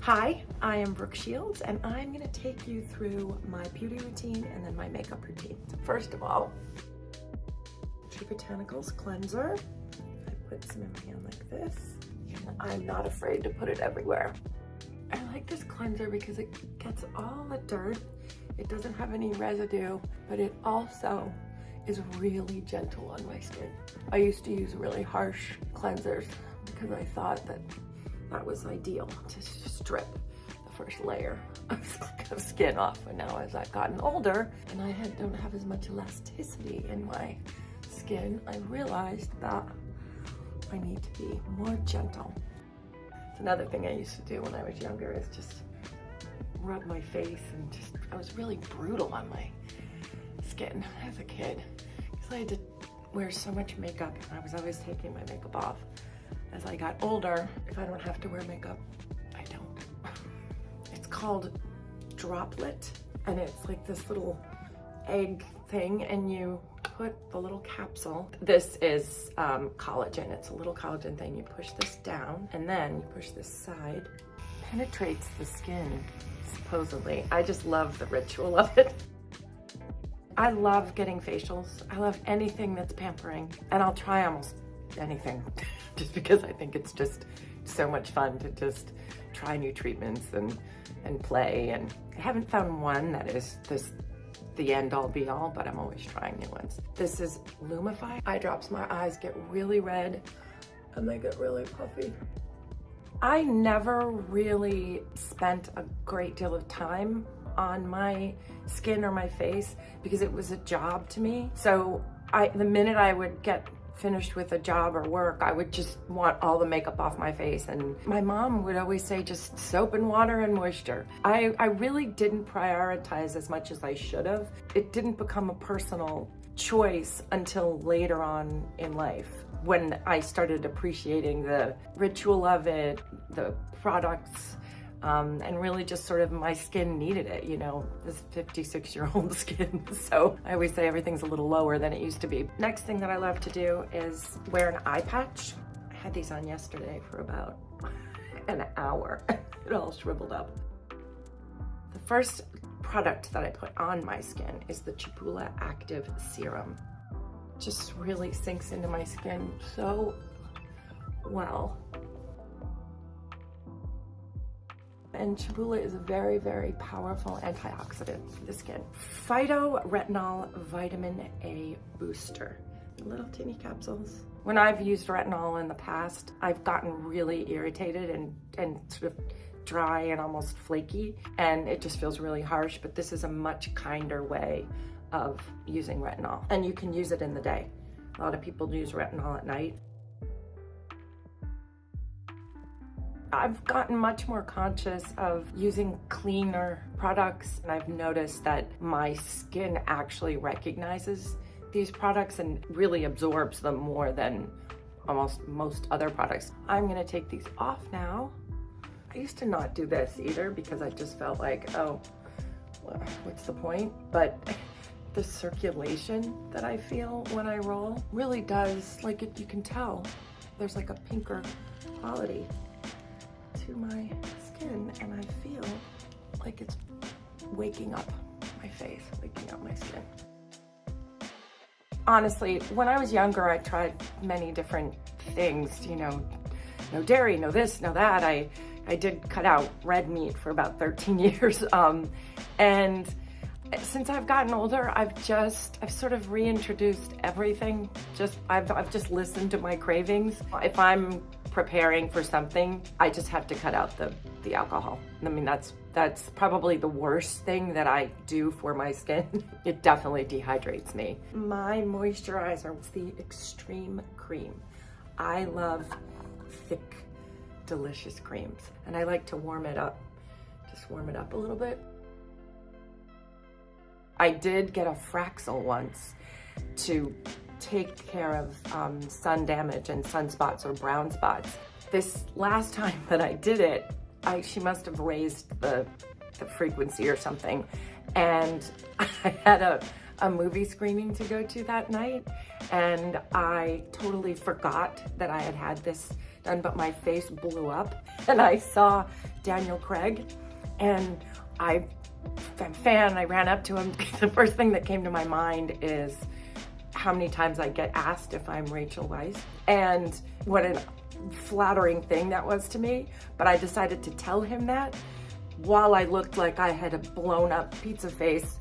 Hi, I am Brooke Shields, and I'm gonna take you through my beauty routine and then my makeup routine. First of all, the Botanicals cleanser. I put some in my hand like this. I'm not afraid to put it everywhere. I like this cleanser because it gets all the dirt. It doesn't have any residue, but it also is really gentle on my skin. I used to use really harsh cleansers because I thought that that was ideal to strip the first layer of skin off. And now as I've gotten older and I don't have as much elasticity in my skin, I realized that I need to be more gentle. It's another thing I used to do when I was younger is just rub my face and I was really brutal on my skin as a kid because I had to wear so much makeup and I was always taking my makeup off. As I got older, if I don't have to wear makeup, I don't. It's called Droplet, and it's like this little egg thing, and you put the little capsule. This is collagen. It's a little collagen thing. You push this down, and then you push this side. Penetrates the skin, supposedly. I just love the ritual of it. I love getting facials. I love anything that's pampering, and I'll try almost anything just because I think it's just so much fun to just try new treatments and play. And I haven't found one that is the end all be all, but I'm always trying new ones. This is Lumify Eyedrops. My eyes get really red and they get really puffy. I never really spent a great deal of time on my skin or my face because it was a job to me. So the minute I would get finished with a job or work, I would just want all the makeup off my face. And my mom would always say just soap and water and moisture. I really didn't prioritize as much as I should have. It didn't become a personal choice until later on in life when I started appreciating the ritual of it, the products, and really just sort of my skin needed it, you know, this 56-year-old skin. So I always say everything's a little lower than it used to be. Next thing that I love to do is wear an eye patch. I had these on yesterday for about an hour. It all shriveled up. The first product that I put on my skin is the Chipoula Active Serum. Just really sinks into my skin so well. And Chipoula is a very, very powerful antioxidant for the skin. Phytoretinol Vitamin A Booster. Little teeny capsules. When I've used retinol in the past, I've gotten really irritated and sort of dry and almost flaky, and it just feels really harsh, but this is a much kinder way of using retinol. And you can use it in the day. A lot of people use retinol at night. I've gotten much more conscious of using cleaner products, and I've noticed that my skin actually recognizes these products and really absorbs them more than almost most other products. I'm gonna take these off now. I used to not do this either because I just felt like, oh, well, what's the point? But the circulation that I feel when I roll really does, like you can tell, there's like a pinker quality to my skin, and I feel like it's waking up my face, waking up my skin. Honestly, when I was younger, I tried many different things, you know, no dairy, no this, no that. I did cut out red meat for about 13 years. And since I've gotten older, I've sort of reintroduced everything. I've just listened to my cravings. If I'm preparing for something, I just have to cut out the alcohol. I mean, that's probably the worst thing that I do for my skin. It definitely dehydrates me. My moisturizer is the Extreme Cream. I love thick, delicious creams, and I like to warm it up. Just warm it up a little bit. I did get a Fraxel once to take care of sun damage and sunspots or brown spots. This last time that I did it, she must have raised the frequency or something, and I had a a movie screening to go to that night, and I totally forgot that I had this done, but my face blew up, and I saw Daniel Craig, and I'm a fan. I ran up to him. The first thing that came to my mind is how many times I get asked if I'm Rachel Weisz, and what a flattering thing that was to me. But I decided to tell him that while I looked like I had a blown up pizza face.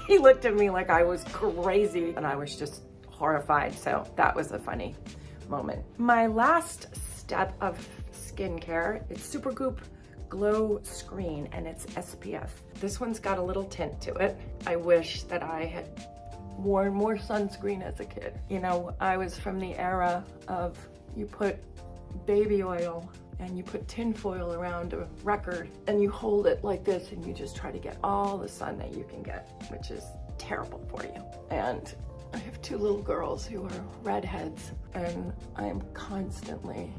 He looked at me like I was crazy, and I was just horrified. So that was a funny moment. My last step of skincare, it's Super Goop Glow Screen, and it's SPF. This one's got a little tint to it. I wish that I had worn more sunscreen as a kid. You know, I was from the era of you put baby oil and you put tin foil around a record and you hold it like this and you just try to get all the sun that you can get, which is terrible for you. And I have two little girls who are redheads, and I'm constantly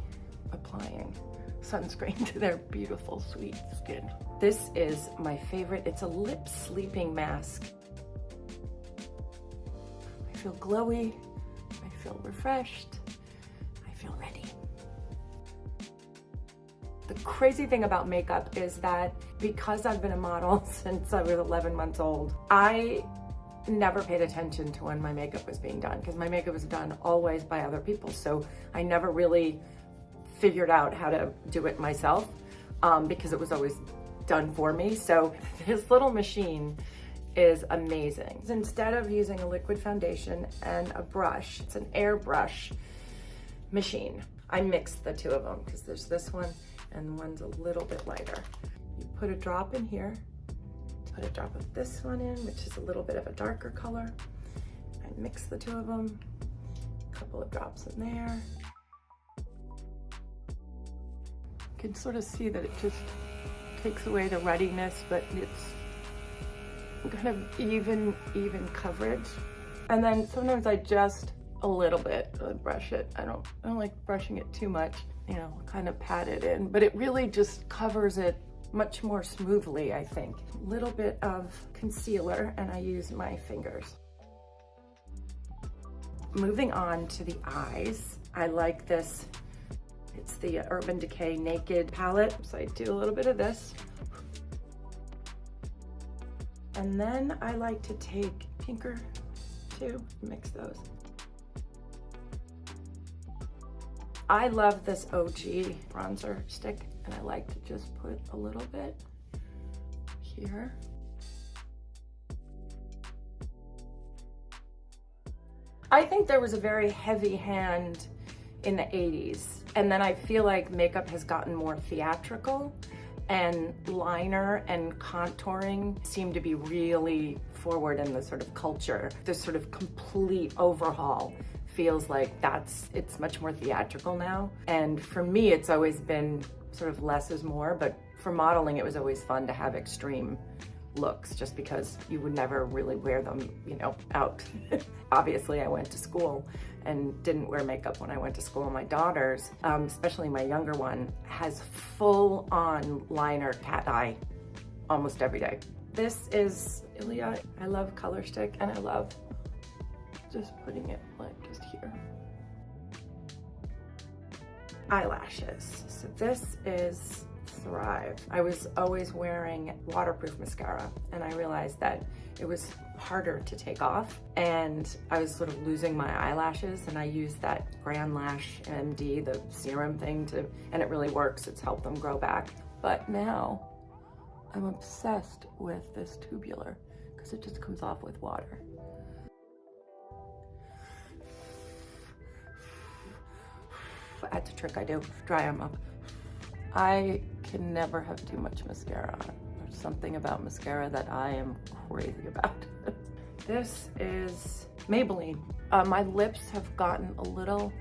applying sunscreen to their beautiful, sweet skin. This is my favorite. It's a lip sleeping mask. I feel glowy, I feel refreshed, I feel ready. The crazy thing about makeup is that because I've been a model since I was 11 months old, I never paid attention to when my makeup was being done, because my makeup was done always by other people. So I never really figured out how to do it myself because it was always done for me. So this little machine is amazing. Instead of using a liquid foundation and a brush, it's an airbrush machine. I mixed the two of them because there's this one and one's a little bit lighter. You put a drop in here, put a drop of this one in, which is a little bit of a darker color. I mix the two of them, a couple of drops in there. You can sort of see that it just takes away the ruddiness, but it's kind of even coverage. And then sometimes I just a little bit brush it. I don't like brushing it too much, you know, kind of pat it in, but it really just covers it much more smoothly, I think. A little bit of concealer, and I use my fingers. Moving on to the eyes, I like this. It's the Urban Decay Naked palette. So I do a little bit of this. And then I like to take pinker too, mix those. I love this OG bronzer stick, and I like to just put a little bit here. I think there was a very heavy hand in the 80s, and then I feel like makeup has gotten more theatrical, and liner and contouring seem to be really forward in the sort of culture. This sort of complete overhaul feels like it's much more theatrical now. And for me, it's always been sort of less is more, but for modeling, it was always fun to have extreme looks just because you would never really wear them, you know, out. Obviously, I went to school and didn't wear makeup when I went to school. My daughters, especially my younger one, has full on liner cat eye almost every day. This is Ilia. I love color stick, and I love just putting it like just here. Eyelashes. So this is Thrive. I was always wearing waterproof mascara, and I realized that it was harder to take off, and I was sort of losing my eyelashes, and I used that Grand Lash MD, the serum thing, and it really works. It's helped them grow back. But now I'm obsessed with this tubular because it just comes off with water. That's a trick I do, dry them up. I can never have too much mascara on. There's something about mascara that I am crazy about. This is Maybelline. My lips have gotten a little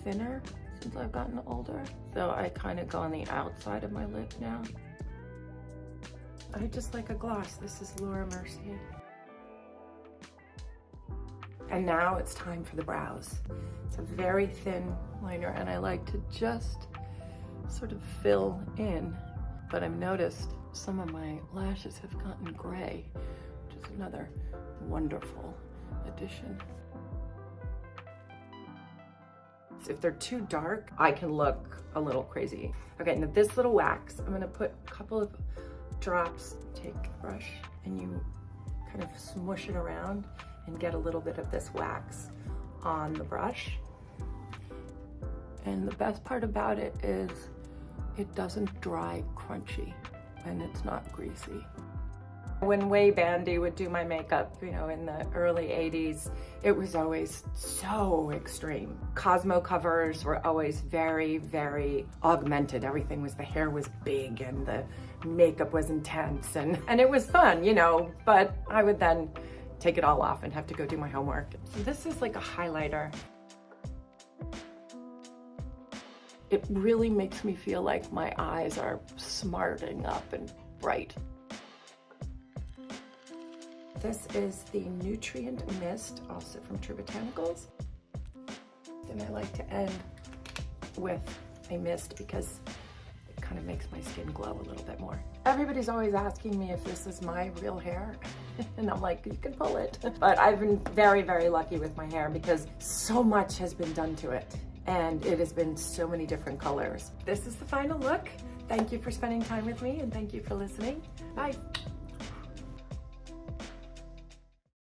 thinner since I've gotten older, so I kind of go on the outside of my lip now. I just like a gloss. This is Laura Mercier. And now it's time for the brows. It's a very thin liner, and I like to just sort of fill in, but I've noticed some of my lashes have gotten gray, which is It's another wonderful addition. If they're too dark, I can look a little crazy. Okay, now this little wax, I'm gonna put a couple of drops. Take the brush and you kind of smush it around and get a little bit of this wax on the brush. And the best part about it is it doesn't dry crunchy and it's not greasy. When Way Bandy would do my makeup, you know, in the early 80s, it was always so extreme. Cosmo covers were always very, very augmented. Everything was, the hair was big and the makeup was intense and it was fun, you know, but I would then take it all off and have to go do my homework. So this is like a highlighter. It really makes me feel like my eyes are smarting up and bright. This is the Nutrient Mist, also from True Botanicals. And I like to end with a mist because it kind of makes my skin glow a little bit more. Everybody's always asking me if this is my real hair. And I'm like, you can pull it. But I've been very, very lucky with my hair because so much has been done to it. And it has been so many different colors. This is the final look. Thank you for spending time with me and thank you for listening. Bye.